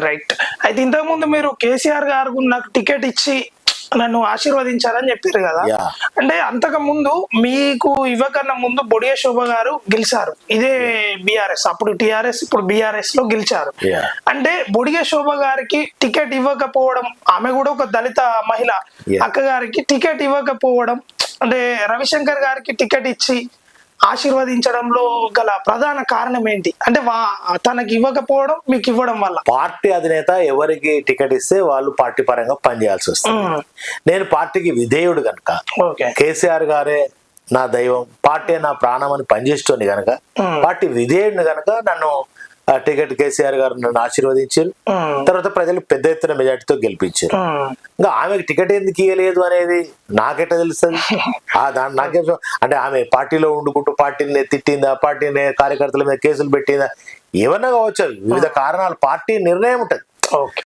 Right. అయితే ఇంతకు ముందు మీరు కేసీఆర్ గారు నాకు టికెట్ ఇచ్చి నన్ను ఆశీర్వదించారని చెప్పారు కదా. యా అంటే అంతకు ముందు మీకు ఇవ్వకన్నా ముందు బొడియ శోభ గారు గెలిచారు ఇదే బీఆర్ఎస్, అప్పుడు టిఆర్ఎస్ ఇప్పుడు బీఆర్ఎస్ లో గెలిచారు. యా అంటే బొడియ శోభ గారికి టికెట్ ఇవ్వకపోవడం, ఆమె కూడా ఒక దళిత మహిళ అక్క గారికి టికెట్ ఇవ్వకపోవడం, అంటే రవిశంకర్ గారికి టికెట్ ఇచ్చి ఆశీర్వదించడంలో గల ప్రధాన కారణం ఏంటి? అంటే తనకి ఇవ్వకపోవడం మీకు ఇవ్వడం వల్ల పార్టీ అధినేత ఎవరికి టికెట్ ఇస్తే వాళ్ళు పార్టీ పరంగా పనిచేయాల్సి వస్తుంది. నేను పార్టీకి విధేయుడు కనుక, ఓకే కేసీఆర్ గారే నా దైవం, పార్టీ నా ప్రాణం అని పనిచేస్తుంది కనుక, పార్టీ విధేయుడిని కనుక నన్ను టికెట్ కేసీఆర్ గారు నన్ను ఆశీర్వదించారు. తర్వాత ప్రజలు పెద్ద ఎత్తున మెజార్టీతో గెలిపించారు. ఇంకా ఆమెకు టికెట్ ఎందుకు ఇవ్వలేదు అనేది నాకెట్ట తెలుస్తుంది? నాకే అంటే ఆమె పార్టీలో ఉండుకుంటూ పార్టీని తిట్టిందా, పార్టీని కార్యకర్తల మీద కేసులు పెట్టిందా, ఏమన్నా కావచ్చు, వివిధ కారణాలు, పార్టీ నిర్ణయం ఉంటది. ఓకే.